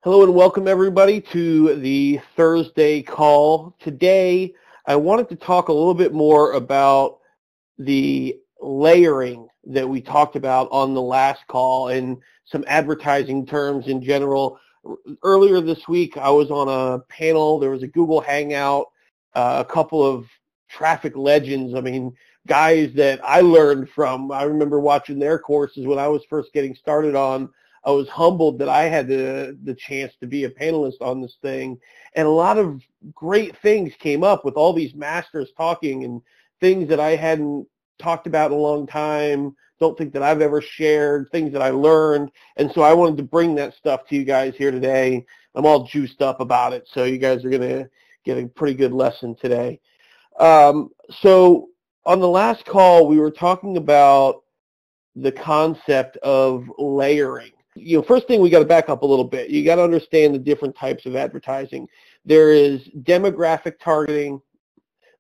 Hello and welcome everybody to the Thursday call. Today, I wanted to talk a little bit more about the layering that we talked about on the last call and some advertising terms in general. Earlier this week, I was on a panel. There was a Google Hangout, a couple of traffic legends. Guys that I learned from. I remember watching their courses when I was first getting started on. I was humbled that I had the chance to be a panelist on this thing. And a lot of great things came up with all these masters talking and things that I hadn't talked about in a long time, don't think that I've ever shared, things that I learned. And so I wanted to bring that stuff to you guys here today. I'm all juiced up about it, so you guys are going to get a pretty good lesson today. So on the last call, we were talking about the concept of layering. First thing, we got to back up a little bit. You got to understand the different types of advertising. There is demographic targeting,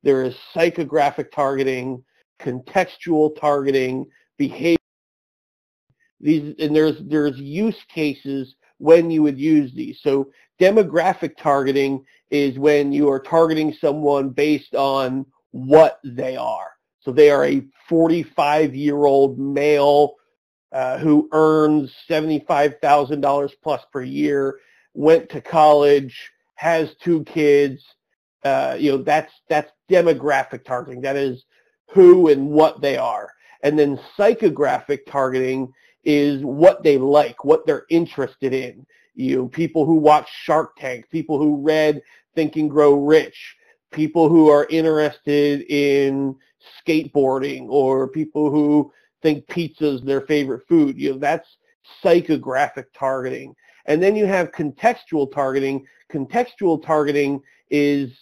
there is psychographic targeting, contextual targeting, behavior. There's use cases when you would use these. So demographic targeting is when you are targeting someone based on what they are. So they are a 45-year-old male who earns $75,000 plus per year, went to college, has 2 kids. That's demographic targeting. That is who and what they are. And then psychographic targeting is what they like, what they're interested in. People who watch Shark Tank, people who read Think and Grow Rich, people who are interested in skateboarding, or people who think pizza is their favorite food. That's psychographic targeting. And then you have contextual targeting. Contextual targeting is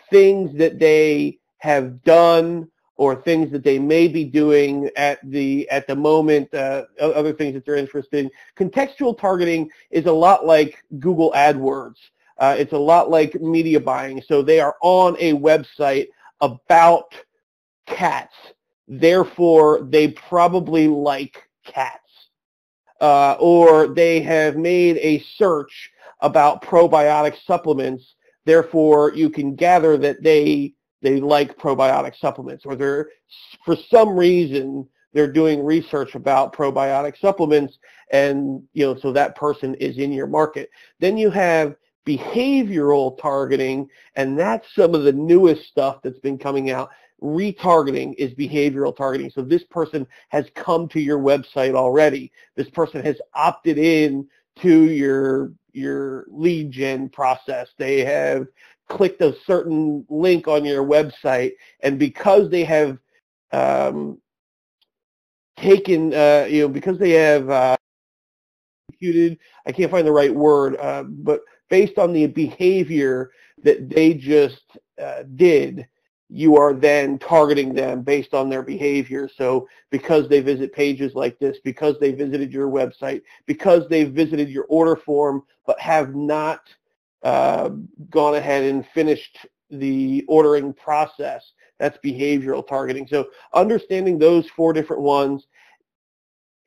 things that they have done or things that they may be doing at the moment, other things that they're interested in. Contextual targeting is a lot like Google AdWords. It's a lot like media buying. So they are on a website about cats. Therefore, they probably like cats. Or they have made a search about probiotic supplements. Therefore, you can gather that they like probiotic supplements, or for some reason they're doing research about probiotic supplements, and so that person is in your market. Then you have behavioral targeting, and that's some of the newest stuff that's been coming out. Retargeting is behavioral targeting. So this person has come to your website already. This person has opted in to your lead gen process. They have clicked a certain link on your website, and because they have executed, I can't find the right word, but based on the behavior that they just did, you are then targeting them based on their behavior. So because they visit pages like this, because they visited your website, because they visited your order form but have not gone ahead and finished the ordering process, that's behavioral targeting. So understanding those 4 different ones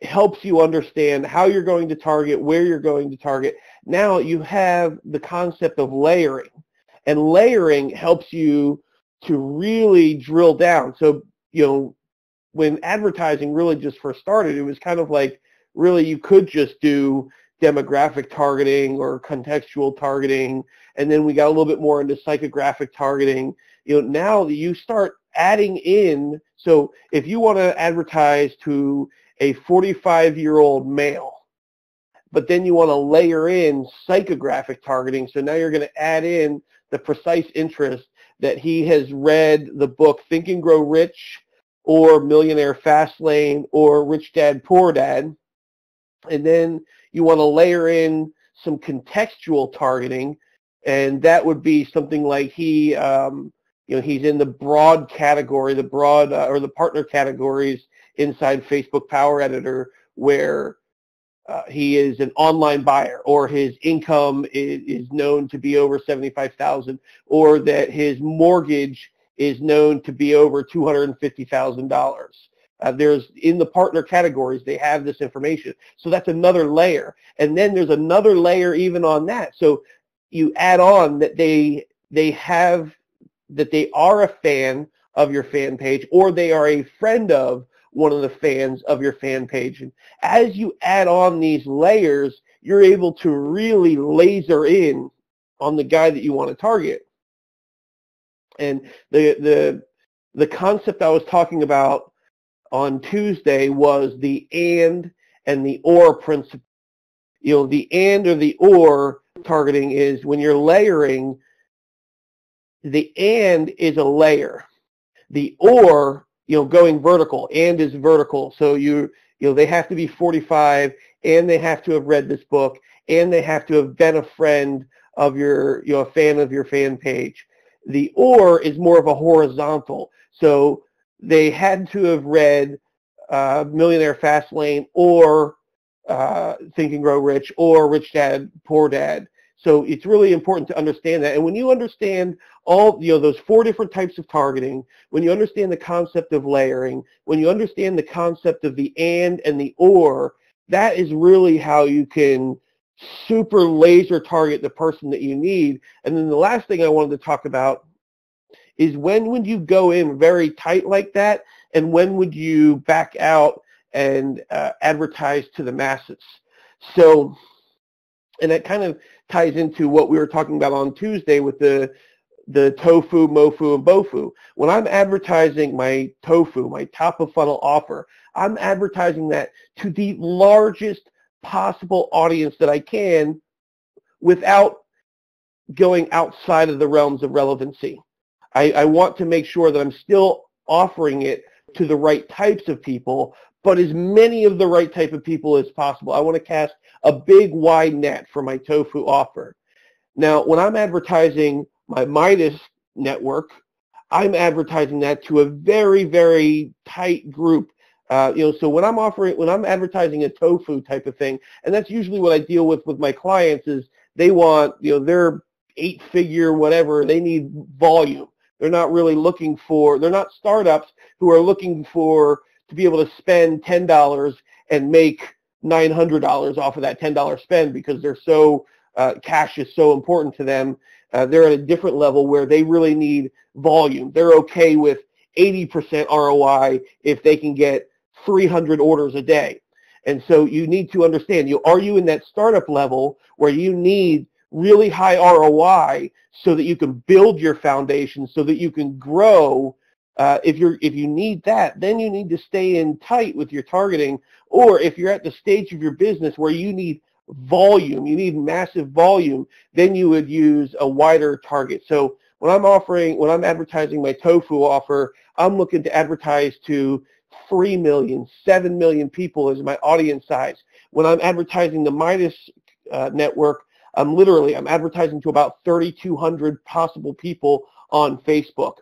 helps you understand how you're going to target, where you're going to target. Now you have the concept of layering, and layering helps you to really drill down. So, when advertising really just first started, it was kind of like, really, you could just do demographic targeting or contextual targeting, and then we got a little bit more into psychographic targeting. Now you start adding in, so if you want to advertise to a 45-year-old male, but then you want to layer in psychographic targeting, so now you're going to add in the precise interest that he has read the book Think and Grow Rich, or Millionaire Fastlane, or Rich Dad Poor Dad. And then you want to layer in some contextual targeting, and that would be something like he's in the broad category, the broad or the partner categories inside Facebook Power Editor, where he is an online buyer, or his income is known to be over $75,000, or that his mortgage is known to be over $250,000. There's in the partner categories, they have this information. So that's another layer. And then there's another layer even on that. So you add on that they are a fan of your fan page, or they are a friend of one of the fans of your fan page. And as you add on these layers, you're able to really laser in on the guy that you want to target. And the concept I was talking about on Tuesday was the and the or principle. You know, the and or the or targeting is when you're layering, the and is a layer. The or, going vertical, and is vertical. So they have to be 45, and they have to have read this book, and they have to have been a friend of a fan of your fan page. The or is more of a horizontal. So they had to have read Millionaire Fastlane, or Think and Grow Rich, or Rich Dad, Poor Dad. So it's really important to understand that. And when you understand all, those 4 different types of targeting, when you understand the concept of layering, when you understand the concept of the and the or, that is really how you can super laser target the person that you need. And then the last thing I wanted to talk about is when would you go in very tight like that, and when would you back out and advertise to the masses. So, and that kind of ties into what we were talking about on Tuesday with the tofu, mofu, and bofu. When I'm advertising my tofu, my top of funnel offer, I'm advertising that to the largest possible audience that I can without going outside of the realms of relevancy. I want to make sure that I'm still offering it to the right types of people, but as many of the right type of people as possible. I want to cast a big wide net for my tofu offer. Now, when I'm advertising my Midas network, I'm advertising that to a very, very tight group. So when I'm advertising a tofu type of thing, and that's usually what I deal with my clients, is they want, their 8-figure whatever, they need volume. They're not really looking for, they're not startups who are looking to be able to spend $10 and make $900 off of that $10 spend because they're so, cash is so important to them. They're at a different level where they really need volume. They're okay with 80% ROI if they can get 300 orders a day. And so you need to understand, are you in that startup level where you need really high ROI so that you can build your foundation, so that you can grow? If you need that, then you need to stay in tight with your targeting. Or if you're at the stage of your business where you need volume, you need massive volume, then you would use a wider target. So when I'm advertising my tofu offer, I'm looking to advertise to 3 million, 7 million people as my audience size. When I'm advertising the Midas network, I'm advertising to about 3,200 possible people on Facebook.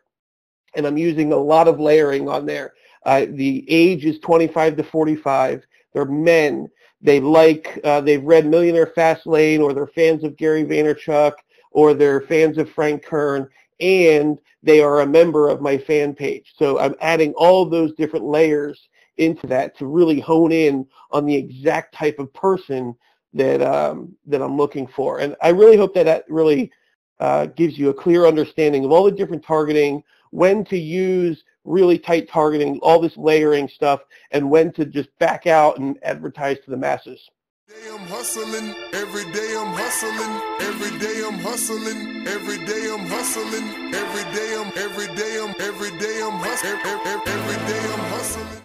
And I'm using a lot of layering on there. The age is 25 to 45. They're men. They've read Millionaire Fastlane, or they're fans of Gary Vaynerchuk, or they're fans of Frank Kern, and they are a member of my fan page. So I'm adding all of those different layers into that to really hone in on the exact type of person that I'm looking for. And I really hope that really gives you a clear understanding of all the different targeting, when to use really tight targeting, all this layering stuff, and when to just back out and advertise to the masses. I'm hustling, every day I'm hustling, every day I'm hustling, every day I'm hustling, every day I'm hustling, every day I'm hustling.